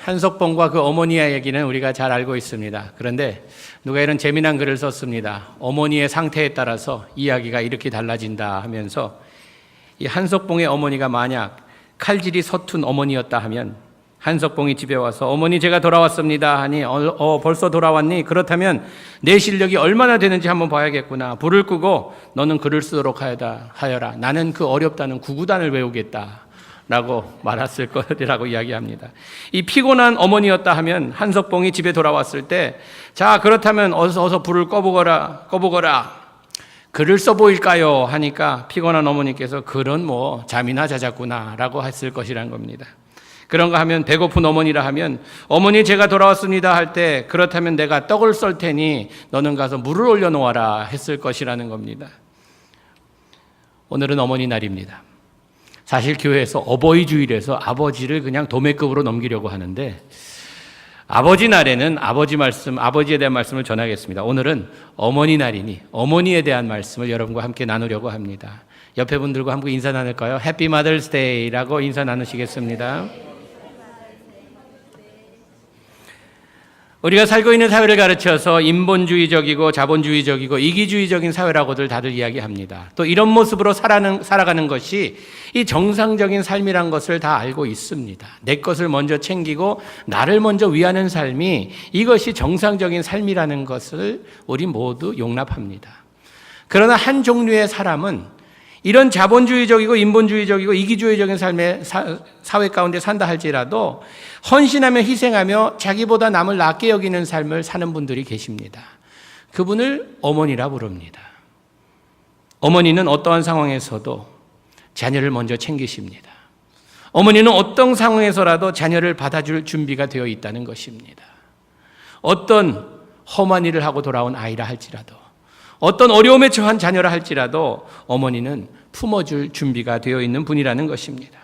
한석봉과 그 어머니의 얘기는 우리가 잘 알고 있습니다. 그런데 누가 이런 재미난 글을 썼습니다. 어머니의 상태에 따라서 이야기가 이렇게 달라진다 하면서 이 한석봉의 어머니가 만약 칼질이 서툰 어머니였다 하면 한석봉이 집에 와서 어머니 제가 돌아왔습니다 하니 벌써 돌아왔니? 그렇다면 내 실력이 얼마나 되는지 한번 봐야겠구나. 불을 끄고 너는 글을 쓰도록 하여라. 나는 그 어렵다는 구구단을 외우겠다 라고 말했을 거라고 이야기합니다. 이 피곤한 어머니였다 하면 한석봉이 집에 돌아왔을 때 자 그렇다면 어서 불을 꺼보거라. 글을 써보일까요? 하니까 피곤한 어머니께서 글은 뭐 잠이나 자자꾸나 라고 했을 것이란 겁니다. 그런가 하면 배고픈 어머니라 하면 어머니 제가 돌아왔습니다 할 때 그렇다면 내가 떡을 썰 테니 너는 가서 물을 올려놓아라 했을 것이라는 겁니다. 오늘은 어머니 날입니다. 사실 교회에서 어버이 주일에서 아버지를 그냥 도매급으로 넘기려고 하는데 아버지 날에는 아버지에 대한 말씀을 전하겠습니다. 오늘은 어머니 날이니 어머니에 대한 말씀을 여러분과 함께 나누려고 합니다. 옆에 분들과 함께 인사 나눌까요? 해피 마더스 데이라고 인사 나누시겠습니다. 우리가 살고 있는 사회를 가르쳐서 인본주의적이고 자본주의적이고 이기주의적인 사회라고들 다들 이야기합니다. 또 이런 모습으로 살아가는 것이 이 정상적인 삶이란 것을 다 알고 있습니다. 내 것을 먼저 챙기고 나를 먼저 위하는 삶이 이것이 정상적인 삶이라는 것을 우리 모두 용납합니다. 그러나 한 종류의 사람은 이런 자본주의적이고 인본주의적이고 이기주의적인 삶의 사회 가운데 산다 할지라도 헌신하며 희생하며 자기보다 남을 낮게 여기는 삶을 사는 분들이 계십니다. 그분을 어머니라 부릅니다. 어머니는 어떠한 상황에서도 자녀를 먼저 챙기십니다. 어머니는 어떤 상황에서라도 자녀를 받아줄 준비가 되어 있다는 것입니다. 어떤 험한 일을 하고 돌아온 아이라 할지라도 어떤 어려움에 처한 자녀라 할지라도 어머니는 품어줄 준비가 되어 있는 분이라는 것입니다.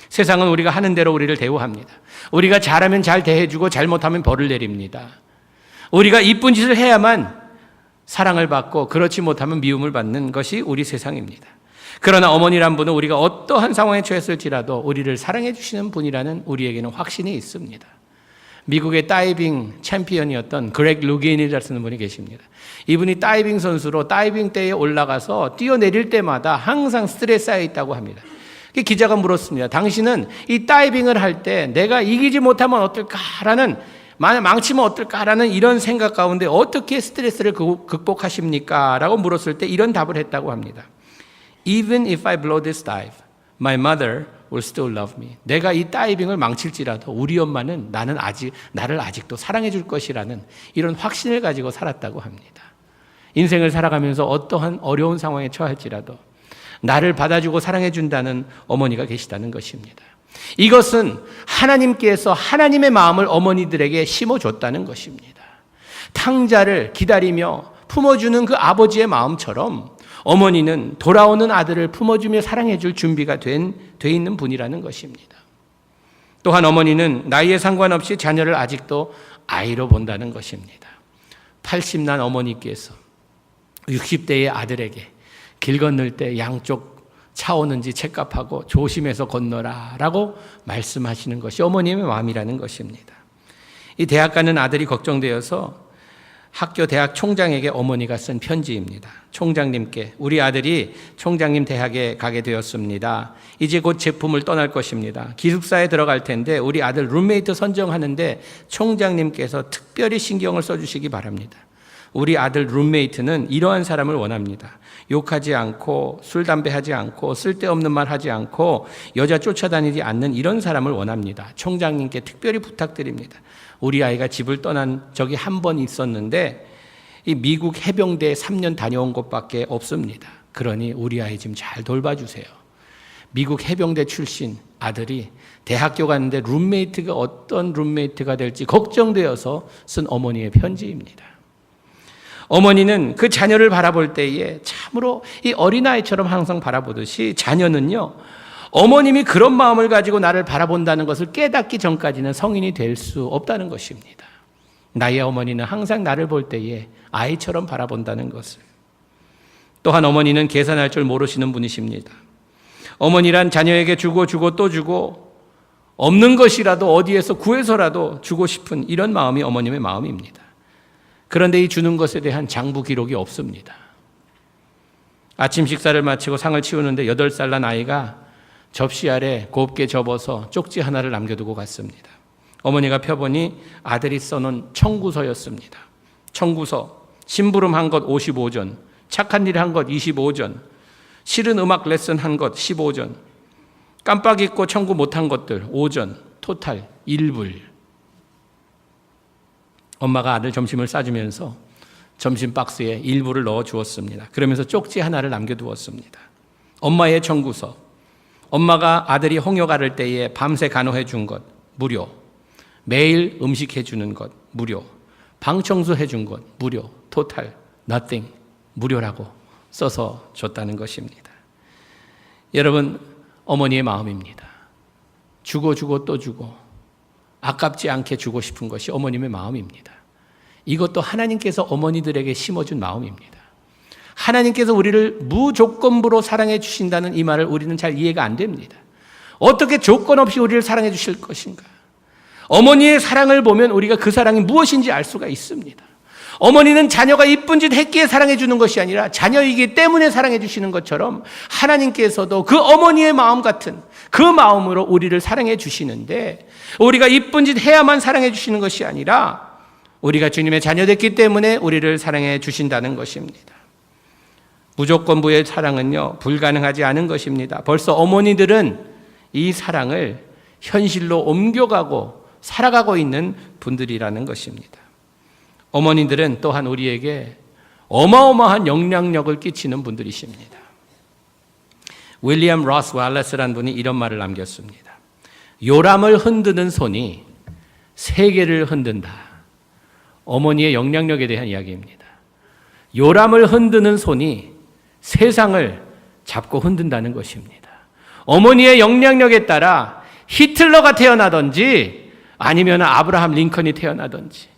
세상은 우리가 하는 대로 우리를 대우합니다. 우리가 잘하면 잘 대해주고 잘못하면 벌을 내립니다. 우리가 이쁜 짓을 해야만 사랑을 받고 그렇지 못하면 미움을 받는 것이 우리 세상입니다. 그러나 어머니란 분은 우리가 어떠한 상황에 처했을지라도 우리를 사랑해 주시는 분이라는 우리에게는 확신이 있습니다. 미국의 다이빙 챔피언이었던 그렉 루긴이라는 분이 계십니다. 이분이 다이빙 선수로 다이빙 대회에 올라가서 뛰어내릴 때마다 항상 스트레스에 쌓여 있다고 합니다. 기자가 물었습니다. 당신은 이 다이빙을 할 때 내가 이기지 못하면 어떨까라는, 만약 망치면 어떨까라는 이런 생각 가운데 어떻게 스트레스를 극복하십니까? 라고 물었을 때 이런 답을 했다고 합니다. Even if I blow this dive, my mother will still love me. 내가 이 다이빙을 망칠지라도 우리 엄마는 나를 아직도 사랑해 줄 것이라는 이런 확신을 가지고 살았다고 합니다. 인생을 살아가면서 어떠한 어려운 상황에 처할지라도 나를 받아주고 사랑해 준다는 어머니가 계시다는 것입니다. 이것은 하나님께서 하나님의 마음을 어머니들에게 심어줬다는 것입니다. 탕자를 기다리며 품어주는 그 아버지의 마음처럼 어머니는 돌아오는 아들을 품어주며 사랑해 줄 준비가 돼 있는 분이라는 것입니다. 또한 어머니는 나이에 상관없이 자녀를 아직도 아이로 본다는 것입니다. 80난 어머니께서 60대의 아들에게 길 건널 때 양쪽 차 오는지 체크하고 조심해서 건너라 라고 말씀하시는 것이 어머님의 마음이라는 것입니다. 이 대학 가는 아들이 걱정되어서 학교 대학 총장에게 어머니가 쓴 편지입니다. 총장님께 우리 아들이 총장님 대학에 가게 되었습니다. 이제 곧 제품을 떠날 것입니다. 기숙사에 들어갈 텐데 우리 아들 룸메이트 선정하는데 총장님께서 특별히 신경을 써주시기 바랍니다. 우리 아들 룸메이트는 이러한 사람을 원합니다. 욕하지 않고 술, 담배 하지 않고 쓸데없는 말 하지 않고 여자 쫓아다니지 않는 이런 사람을 원합니다. 총장님께 특별히 부탁드립니다. 우리 아이가 집을 떠난 적이 한 번 있었는데 이 미국 해병대에 3년 다녀온 것밖에 없습니다. 그러니 우리 아이 좀 잘 돌봐주세요. 미국 해병대 출신 아들이 대학교 갔는데 룸메이트가 어떤 룸메이트가 될지 걱정되어서 쓴 어머니의 편지입니다. 어머니는 그 자녀를 바라볼 때에 참으로 이 어린아이처럼 항상 바라보듯이 자녀는요, 어머님이 그런 마음을 가지고 나를 바라본다는 것을 깨닫기 전까지는 성인이 될 수 없다는 것입니다. 나의 어머니는 항상 나를 볼 때에 아이처럼 바라본다는 것을. 또한 어머니는 계산할 줄 모르시는 분이십니다. 어머니란 자녀에게 주고 또 주고 없는 것이라도 어디에서 구해서라도 주고 싶은 이런 마음이 어머님의 마음입니다. 그런데 이 주는 것에 대한 장부 기록이 없습니다. 아침 식사를 마치고 상을 치우는데 8살 난 아이가 접시 아래 곱게 접어서 쪽지 하나를 남겨두고 갔습니다. 어머니가 펴보니 아들이 써놓은 청구서였습니다. 청구서, 심부름 한 것 55전, 착한 일 한 것 25전, 싫은 음악 레슨 한 것 15전, 깜빡 잊고 청구 못한 것들 5전, 토탈 1불. 엄마가 아들 점심을 싸주면서 점심 박스에 1불을 넣어 주었습니다. 그러면서 쪽지 하나를 남겨두었습니다. 엄마의 청구서, 엄마가 아들이 홍역 앓을 때에 밤새 간호해 준 것 무료, 매일 음식해 주는 것 무료, 방 청소해 준 것 무료, 토탈 nothing, 무료라고 써서 줬다는 것입니다. 여러분, 어머니의 마음입니다. 주고 또 주고 아깝지 않게 주고 싶은 것이 어머님의 마음입니다. 이것도 하나님께서 어머니들에게 심어준 마음입니다. 하나님께서 우리를 무조건부로 사랑해 주신다는 이 말을 우리는 잘 이해가 안 됩니다. 어떻게 조건 없이 우리를 사랑해 주실 것인가? 어머니의 사랑을 보면 우리가 그 사랑이 무엇인지 알 수가 있습니다. 어머니는 자녀가 이쁜 짓 했기에 사랑해 주는 것이 아니라 자녀이기 때문에 사랑해 주시는 것처럼 하나님께서도 그 어머니의 마음 같은 그 마음으로 우리를 사랑해 주시는데, 우리가 이쁜 짓 해야만 사랑해 주시는 것이 아니라 우리가 주님의 자녀됐기 때문에 우리를 사랑해 주신다는 것입니다. 무조건부의 사랑은요, 불가능하지 않은 것입니다. 벌써 어머니들은 이 사랑을 현실로 옮겨가고 살아가고 있는 분들이라는 것입니다. 어머니들은 또한 우리에게 어마어마한 영향력을 끼치는 분들이십니다. 윌리엄 로스 왈레스라는 분이 이런 말을 남겼습니다. 요람을 흔드는 손이 세계를 흔든다. 어머니의 영향력에 대한 이야기입니다. 요람을 흔드는 손이 세상을 잡고 흔든다는 것입니다. 어머니의 영향력에 따라 히틀러가 태어나든지 아니면 아브라함 링컨이 태어나든지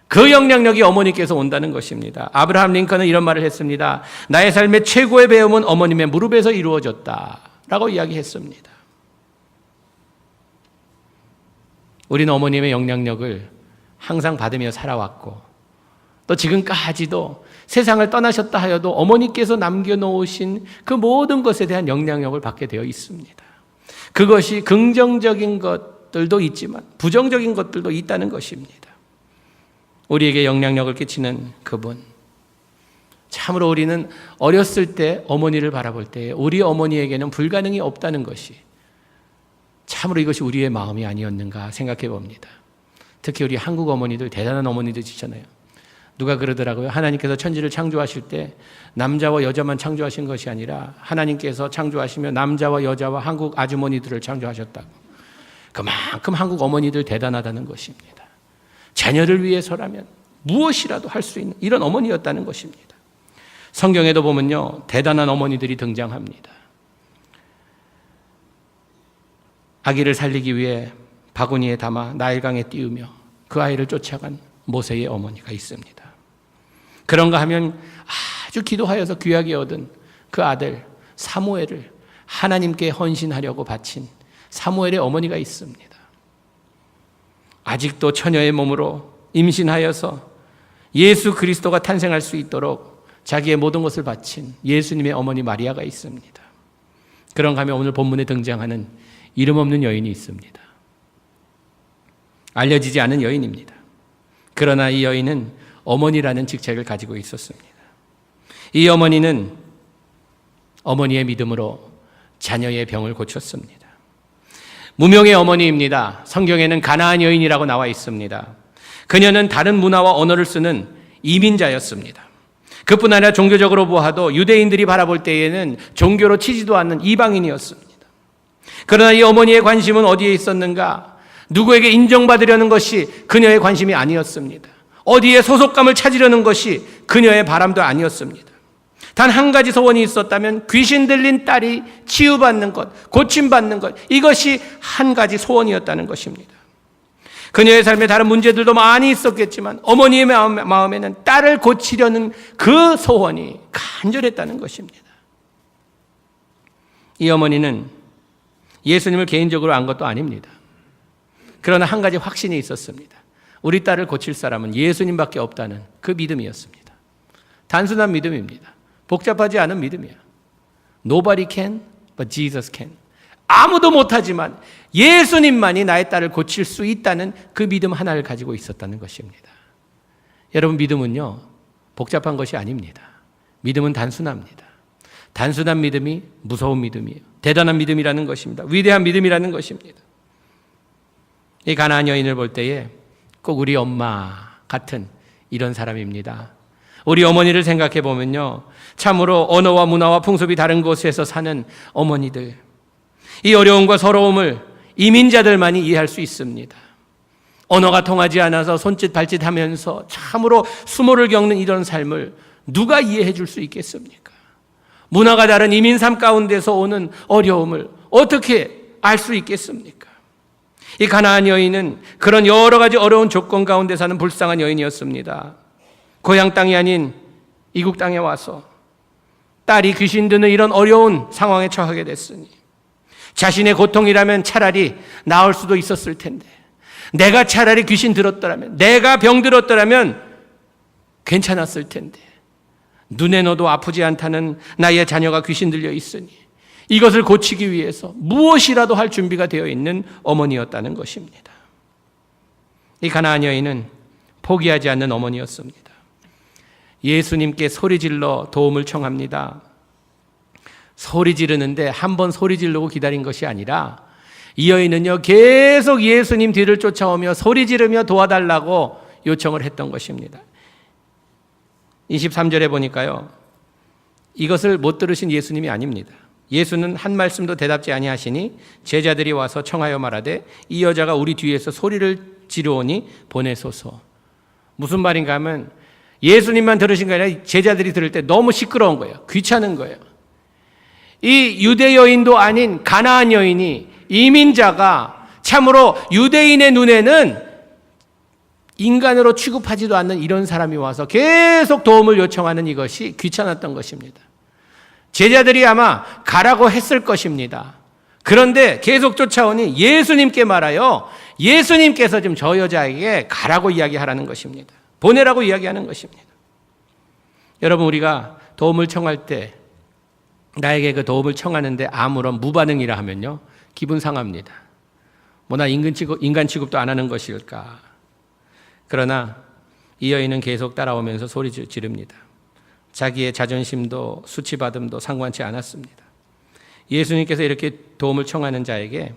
그 영향력이 어머니께서 온다는 것입니다. 아브라함 링컨은 이런 말을 했습니다. 나의 삶의 최고의 배움은 어머님의 무릎에서 이루어졌다라고 이야기했습니다. 우리는 어머님의 영향력을 항상 받으며 살아왔고, 또 지금까지도 세상을 떠나셨다 하여도 어머니께서 남겨놓으신 그 모든 것에 대한 영향력을 받게 되어 있습니다. 그것이 긍정적인 것들도 있지만 부정적인 것들도 있다는 것입니다. 우리에게 영향력을 끼치는 그분, 참으로 우리는 어렸을 때 어머니를 바라볼 때 우리 어머니에게는 불가능이 없다는 것이, 참으로 이것이 우리의 마음이 아니었는가 생각해 봅니다. 특히 우리 한국 어머니들 대단한 어머니들이잖아요. 누가 그러더라고요. 하나님께서 천지를 창조하실 때 남자와 여자만 창조하신 것이 아니라 하나님께서 창조하시며 남자와 여자와 한국 아주머니들을 창조하셨다고. 그만큼 한국 어머니들 대단하다는 것입니다. 자녀를 위해서라면 무엇이라도 할 수 있는 이런 어머니였다는 것입니다. 성경에도 보면요, 대단한 어머니들이 등장합니다. 아기를 살리기 위해 바구니에 담아 나일강에 띄우며 그 아이를 쫓아간 모세의 어머니가 있습니다. 그런가 하면 아주 기도하여서 귀하게 얻은 그 아들 사무엘을 하나님께 헌신하려고 바친 사무엘의 어머니가 있습니다. 아직도 처녀의 몸으로 임신하여서 예수 그리스도가 탄생할 수 있도록 자기의 모든 것을 바친 예수님의 어머니 마리아가 있습니다. 그런가 하면 오늘 본문에 등장하는 이름 없는 여인이 있습니다. 알려지지 않은 여인입니다. 그러나 이 여인은 어머니라는 직책을 가지고 있었습니다. 이 어머니는 어머니의 믿음으로 자녀의 병을 고쳤습니다. 무명의 어머니입니다. 성경에는 가나안 여인이라고 나와 있습니다. 그녀는 다른 문화와 언어를 쓰는 이민자였습니다. 그뿐 아니라 종교적으로 보아도 유대인들이 바라볼 때에는 종교로 치지도 않는 이방인이었습니다. 그러나 이 어머니의 관심은 어디에 있었는가? 누구에게 인정받으려는 것이 그녀의 관심이 아니었습니다. 어디에 소속감을 찾으려는 것이 그녀의 바람도 아니었습니다. 단 한 가지 소원이 있었다면 귀신 들린 딸이 치유받는 것, 고침받는 것, 이것이 한 가지 소원이었다는 것입니다. 그녀의 삶에 다른 문제들도 많이 있었겠지만 어머니의 마음에는 딸을 고치려는 그 소원이 간절했다는 것입니다. 이 어머니는 예수님을 개인적으로 안 것도 아닙니다. 그러나 한 가지 확신이 있었습니다. 우리 딸을 고칠 사람은 예수님밖에 없다는 그 믿음이었습니다. 단순한 믿음입니다. 복잡하지 않은 믿음이야. Nobody can, but Jesus can. 아무도 못하지만 예수님만이 나의 딸을 고칠 수 있다는 그 믿음 하나를 가지고 있었다는 것입니다. 여러분, 믿음은요, 복잡한 것이 아닙니다. 믿음은 단순합니다. 단순한 믿음이 무서운 믿음이에요. 대단한 믿음이라는 것입니다. 위대한 믿음이라는 것입니다. 이 가나안 여인을 볼 때에 꼭 우리 엄마 같은 이런 사람입니다. 우리 어머니를 생각해 보면요, 참으로 언어와 문화와 풍습이 다른 곳에서 사는 어머니들, 이 어려움과 서러움을 이민자들만이 이해할 수 있습니다. 언어가 통하지 않아서 손짓 발짓 하면서 참으로 수모를 겪는 이런 삶을 누가 이해해 줄 수 있겠습니까? 문화가 다른 이민 삶 가운데서 오는 어려움을 어떻게 알 수 있겠습니까? 이 가나안 여인은 그런 여러 가지 어려운 조건 가운데 사는 불쌍한 여인이었습니다. 고향 땅이 아닌 이국 땅에 와서 딸이 귀신 드는 이런 어려운 상황에 처하게 됐으니 자신의 고통이라면 차라리 나을 수도 있었을 텐데, 내가 차라리 귀신 들었더라면, 내가 병 들었더라면 괜찮았을 텐데, 눈에 넣어도 아프지 않다는 나의 자녀가 귀신 들려 있으니 이것을 고치기 위해서 무엇이라도 할 준비가 되어 있는 어머니였다는 것입니다. 이 가나안 여인은 포기하지 않는 어머니였습니다. 예수님께 소리질러 도움을 청합니다. 소리 지르는데 한 번 소리 지르고 기다린 것이 아니라 이 여인은요, 계속 예수님 뒤를 쫓아오며 소리 지르며 도와달라고 요청을 했던 것입니다. 23절에 보니까요, 이것을 못 들으신 예수님이 아닙니다. 예수는 한 말씀도 대답지 아니하시니 제자들이 와서 청하여 말하되 이 여자가 우리 뒤에서 소리를 지르오니 보내소서. 무슨 말인가 하면 예수님만 들으신 게 아니라 제자들이 들을 때 너무 시끄러운 거예요. 귀찮은 거예요. 이 유대 여인도 아닌 가나안 여인이, 이민자가 참으로 유대인의 눈에는 인간으로 취급하지도 않는 이런 사람이 와서 계속 도움을 요청하는 이것이 귀찮았던 것입니다. 제자들이 아마 가라고 했을 것입니다. 그런데 계속 쫓아오니 예수님께 말하여 예수님께서 지금 저 여자에게 가라고 이야기하라는 것입니다. 보내라고 이야기하는 것입니다. 여러분, 우리가 도움을 청할 때 나에게 그 도움을 청하는데 아무런 무반응이라 하면요, 기분 상합니다. 나 인간 취급도 안 하는 것일까. 그러나 이 여인은 계속 따라오면서 소리 지릅니다. 자기의 자존심도 수치받음도 상관치 않았습니다. 예수님께서 이렇게 도움을 청하는 자에게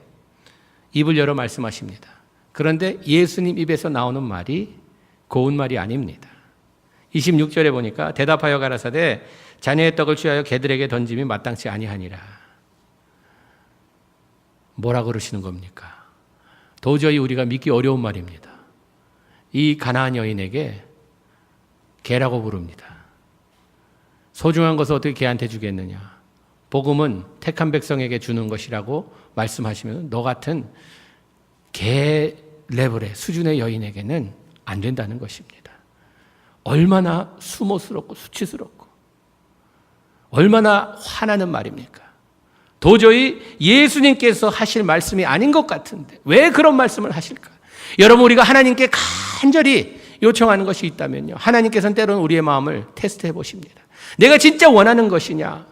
입을 열어 말씀하십니다. 그런데 예수님 입에서 나오는 말이 고운 말이 아닙니다. 26절에 보니까 대답하여 가라사대 자녀의 떡을 취하여 개들에게 던짐이 마땅치 아니하니라. 뭐라 그러시는 겁니까? 도저히 우리가 믿기 어려운 말입니다. 이 가나안 여인에게 개라고 부릅니다. 소중한 것을 어떻게 개한테 주겠느냐. 복음은 택한 백성에게 주는 것이라고 말씀하시면 너 같은 개 레벨의 수준의 여인에게는 안 된다는 것입니다. 얼마나 수모스럽고 수치스럽고 얼마나 화나는 말입니까? 도저히 예수님께서 하실 말씀이 아닌 것 같은데 왜 그런 말씀을 하실까? 여러분, 우리가 하나님께 간절히 요청하는 것이 있다면요, 하나님께서는 때로는 우리의 마음을 테스트해 보십니다. 내가 진짜 원하는 것이냐?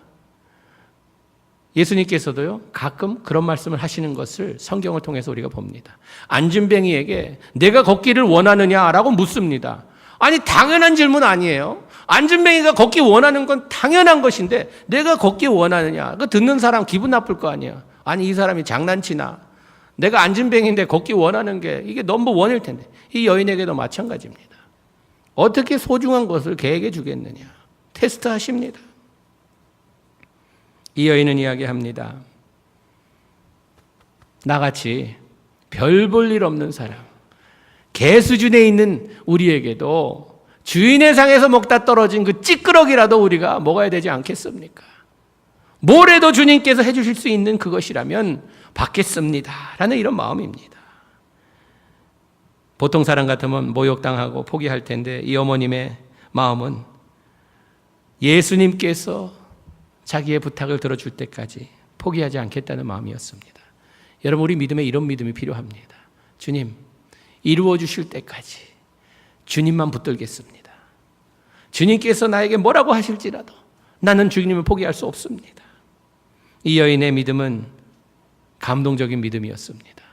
예수님께서도요, 가끔 그런 말씀을 하시는 것을 성경을 통해서 우리가 봅니다. 안진뱅이에게 내가 걷기를 원하느냐라고 묻습니다. 아니, 당연한 질문 아니에요. 안진뱅이가 걷기 원하는 건 당연한 것인데 내가 걷기 원하느냐? 그 듣는 사람 기분 나쁠 거 아니야. 아니, 이 사람이 장난치나? 내가 안진뱅이인데 걷기 원하는 게 이게 넘버 원일 텐데. 이 여인에게도 마찬가지입니다. 어떻게 소중한 것을 개에게 주겠느냐? 테스트하십니다. 이 여인은 이야기합니다. 나같이 별 볼 일 없는 사람, 개 수준에 있는 우리에게도 주인의 상에서 먹다 떨어진 그 찌끄러기라도 우리가 먹어야 되지 않겠습니까? 뭐래도 주님께서 해주실 수 있는 그것이라면 받겠습니다 라는 이런 마음입니다. 보통 사람 같으면 모욕당하고 포기할 텐데 이 어머님의 마음은 예수님께서 자기의 부탁을 들어줄 때까지 포기하지 않겠다는 마음이었습니다. 여러분, 우리 믿음에 이런 믿음이 필요합니다. 주님, 이루어 주실 때까지 주님만 붙들겠습니다. 주님께서 나에게 뭐라고 하실지라도 나는 주님을 포기할 수 없습니다. 이 여인의 믿음은 감동적인 믿음이었습니다.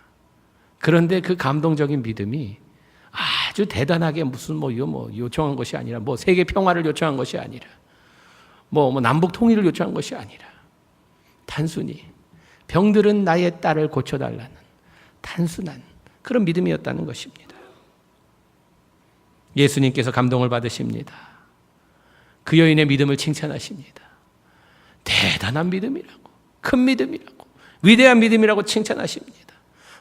그런데 그 감동적인 믿음이 아주 대단하게 무슨 요청한 것이 아니라 세계 평화를 요청한 것이 아니라 남북 통일을 요청한 것이 아니라 단순히 병들은 나의 딸을 고쳐달라는 단순한 그런 믿음이었다는 것입니다. 예수님께서 감동을 받으십니다. 그 여인의 믿음을 칭찬하십니다. 대단한 믿음이라고, 큰 믿음이라고, 위대한 믿음이라고 칭찬하십니다.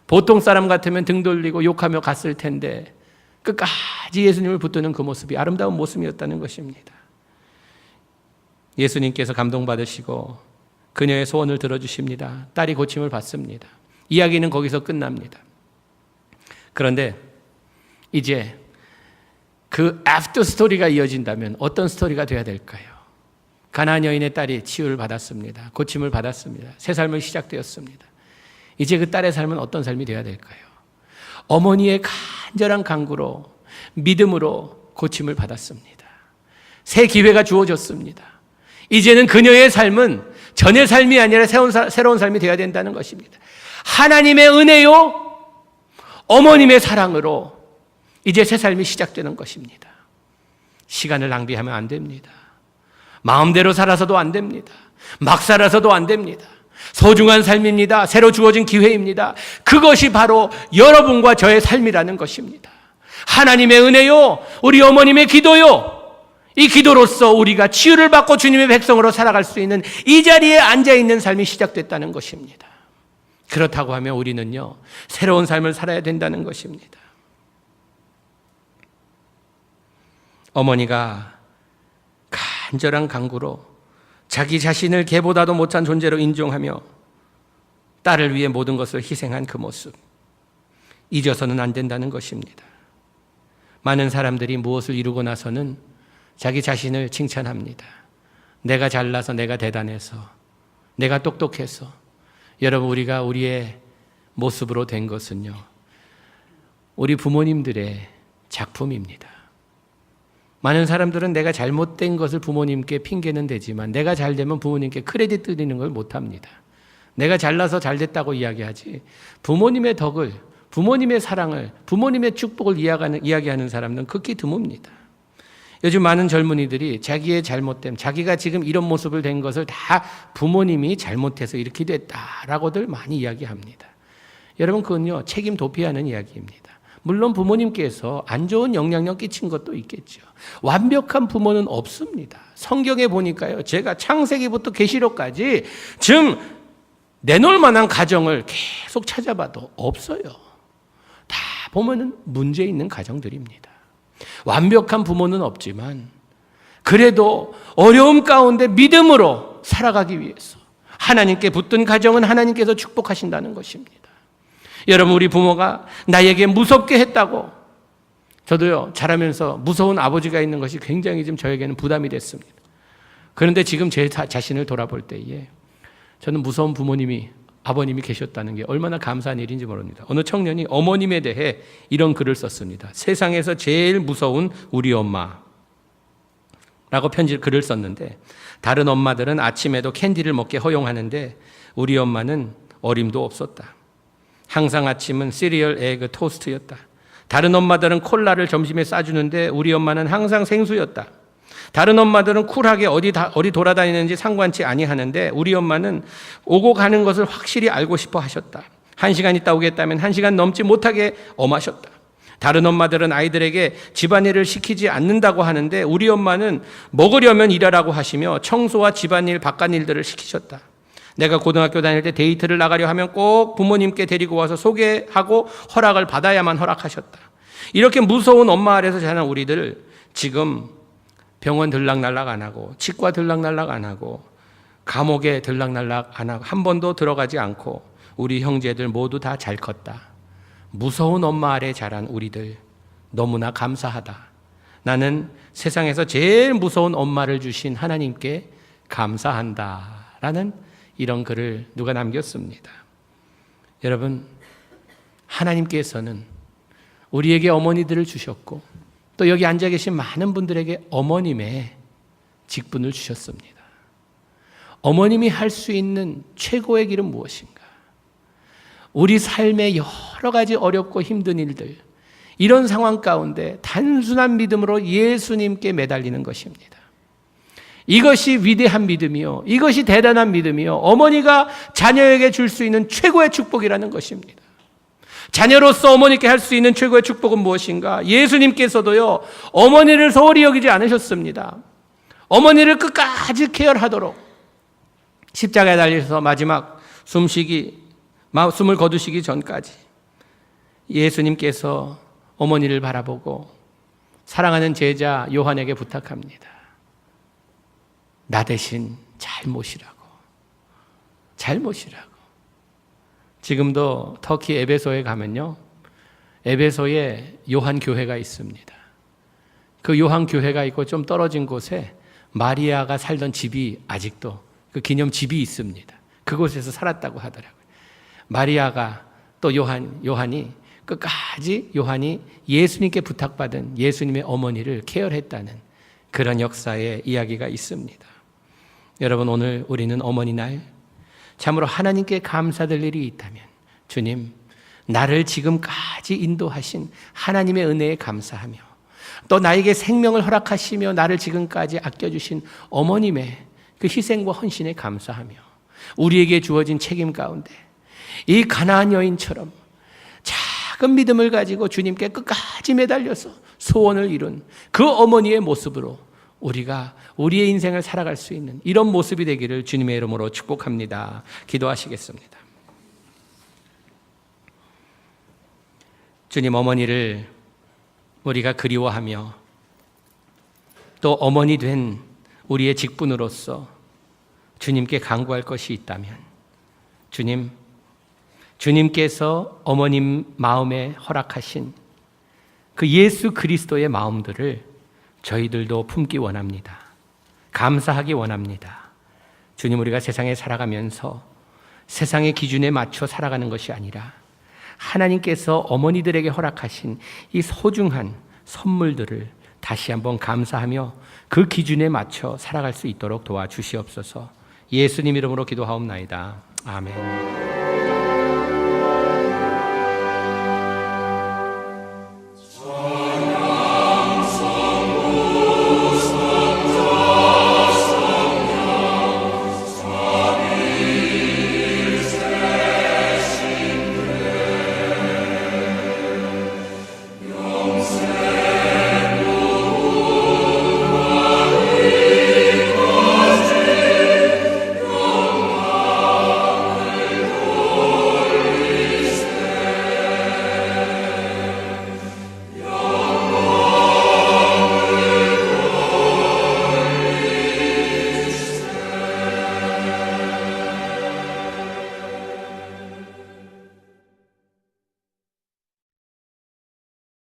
보통 사람 같으면 등 돌리고 욕하며 갔을 텐데 끝까지 예수님을 붙드는 그 모습이 아름다운 모습이었다는 것입니다. 예수님께서 감동받으시고 그녀의 소원을 들어주십니다. 딸이 고침을 받습니다. 이야기는 거기서 끝납니다. 그런데 이제 그 애프터 스토리가 이어진다면 어떤 스토리가 돼야 될까요? 가나안 여인의 딸이 치유를 받았습니다. 고침을 받았습니다. 새 삶을 시작되었습니다. 이제 그 딸의 삶은 어떤 삶이 되어야 될까요? 어머니의 간절한 간구로 믿음으로 고침을 받았습니다. 새 기회가 주어졌습니다. 이제는 그녀의 삶은 전의 삶이 아니라 새로운 삶이 되어야 된다는 것입니다. 하나님의 은혜요, 어머님의 사랑으로 이제 새 삶이 시작되는 것입니다. 시간을 낭비하면 안 됩니다. 마음대로 살아서도 안 됩니다. 막 살아서도 안 됩니다. 소중한 삶입니다. 새로 주어진 기회입니다. 그것이 바로 여러분과 저의 삶이라는 것입니다. 하나님의 은혜요, 우리 어머님의 기도요, 이 기도로서 우리가 치유를 받고 주님의 백성으로 살아갈 수 있는 이 자리에 앉아있는 삶이 시작됐다는 것입니다. 그렇다고 하면 우리는요, 새로운 삶을 살아야 된다는 것입니다. 어머니가 간절한 간구로 자기 자신을 개보다도 못한 존재로 인정하며 딸을 위해 모든 것을 희생한 그 모습, 잊어서는 안 된다는 것입니다. 많은 사람들이 무엇을 이루고 나서는 자기 자신을 칭찬합니다. 내가 잘나서, 내가 대단해서, 내가 똑똑해서. 여러분, 우리가 우리의 모습으로 된 것은요, 우리 부모님들의 작품입니다. 많은 사람들은 내가 잘못된 것을 부모님께 핑계는 대지만 내가 잘되면 부모님께 크레딧 드리는 걸 못합니다. 내가 잘나서 잘됐다고 이야기하지 부모님의 덕을, 부모님의 사랑을, 부모님의 축복을 이야기하는 사람은 극히 드뭅니다. 요즘 많은 젊은이들이 자기의 잘못됨, 자기가 지금 이런 모습을 된 것을 다 부모님이 잘못해서 이렇게 됐다라고들 많이 이야기합니다. 여러분, 그건요, 책임 도피하는 이야기입니다. 물론 부모님께서 안 좋은 영향력 끼친 것도 있겠죠. 완벽한 부모는 없습니다. 성경에 보니까요, 제가 창세기부터 계시록까지 지금 내놓을 만한 가정을 계속 찾아봐도 없어요. 다 보면은 문제 있는 가정들입니다. 완벽한 부모는 없지만 그래도 어려움 가운데 믿음으로 살아가기 위해서 하나님께 붙든 가정은 하나님께서 축복하신다는 것입니다. 여러분, 우리 부모가 나에게 무섭게 했다고, 저도요, 자라면서 무서운 아버지가 있는 것이 굉장히 좀 저에게는 부담이 됐습니다. 그런데 지금 제 자신을 돌아볼 때에 저는 무서운 부모님이, 아버님이 계셨다는 게 얼마나 감사한 일인지 모릅니다. 어느 청년이 어머님에 대해 이런 글을 썼습니다. 세상에서 제일 무서운 우리 엄마라고 글을 썼는데, 다른 엄마들은 아침에도 캔디를 먹게 허용하는데 우리 엄마는 어림도 없었다. 항상 아침은 시리얼, 에그, 토스트였다. 다른 엄마들은 콜라를 점심에 싸주는데 우리 엄마는 항상 생수였다. 다른 엄마들은 쿨하게 어디 돌아다니는지 상관치 아니하는데 우리 엄마는 오고 가는 것을 확실히 알고 싶어 하셨다. 1시간 있다 오겠다면 1시간 넘지 못하게 엄하셨다. 다른 엄마들은 아이들에게 집안일을 시키지 않는다고 하는데 우리 엄마는 먹으려면 일하라고 하시며 청소와 집안일, 바깥일들을 시키셨다. 내가 고등학교 다닐 때 데이트를 나가려 하면 꼭 부모님께 데리고 와서 소개하고 허락을 받아야만 허락하셨다. 이렇게 무서운 엄마 아래서 자란 우리들 지금 병원 들락날락 안 하고 치과 들락날락 안 하고 감옥에 들락날락 안 하고 한 번도 들어가지 않고 우리 형제들 모두 다 잘 컸다. 무서운 엄마 아래 자란 우리들 너무나 감사하다. 나는 세상에서 제일 무서운 엄마를 주신 하나님께 감사한다. 라는 이런 글을 누가 남겼습니다. 여러분, 하나님께서는 우리에게 어머니들을 주셨고 또 여기 앉아 계신 많은 분들에게 어머님의 직분을 주셨습니다. 어머님이 할 수 있는 최고의 길은 무엇인가? 우리 삶의 여러 가지 어렵고 힘든 일들, 이런 상황 가운데 단순한 믿음으로 예수님께 매달리는 것입니다. 이것이 위대한 믿음이요, 이것이 대단한 믿음이요, 어머니가 자녀에게 줄 수 있는 최고의 축복이라는 것입니다. 자녀로서 어머니께 할 수 있는 최고의 축복은 무엇인가? 예수님께서도요, 어머니를 소홀히 여기지 않으셨습니다. 어머니를 끝까지 케어하도록 십자가에 달리셔서 마지막 숨을 거두시기 전까지 예수님께서 어머니를 바라보고 사랑하는 제자 요한에게 부탁합니다. 나 대신 잘 모시라고. 지금도 터키 에베소에 가면요, 에베소에 요한 교회가 있습니다. 그 요한 교회가 있고 좀 떨어진 곳에 마리아가 살던 집이 아직도 그 기념 집이 있습니다. 그곳에서 살았다고 하더라고요. 마리아가 또 요한이 끝까지 요한이 예수님께 부탁받은 예수님의 어머니를 케어했다는 그런 역사의 이야기가 있습니다. 여러분, 오늘 우리는 어머니 날, 참으로 하나님께 감사될 일이 있다면 주님, 나를 지금까지 인도하신 하나님의 은혜에 감사하며 또 나에게 생명을 허락하시며 나를 지금까지 아껴주신 어머님의 그 희생과 헌신에 감사하며 우리에게 주어진 책임 가운데 이 가나안 여인처럼 작은 믿음을 가지고 주님께 끝까지 매달려서 소원을 이룬 그 어머니의 모습으로 우리가 우리의 인생을 살아갈 수 있는 이런 모습이 되기를 주님의 이름으로 축복합니다. 기도하시겠습니다. 주님, 어머니를 우리가 그리워하며 또 어머니 된 우리의 직분으로서 주님께 간구할 것이 있다면 주님께서 어머님 마음에 허락하신 그 예수 그리스도의 마음들을 저희들도 품기 원합니다. 감사하기 원합니다. 주님, 우리가 세상에 살아가면서 세상의 기준에 맞춰 살아가는 것이 아니라 하나님께서 어머니들에게 허락하신 이 소중한 선물들을 다시 한번 감사하며 그 기준에 맞춰 살아갈 수 있도록 도와주시옵소서. 예수님 이름으로 기도하옵나이다. 아멘.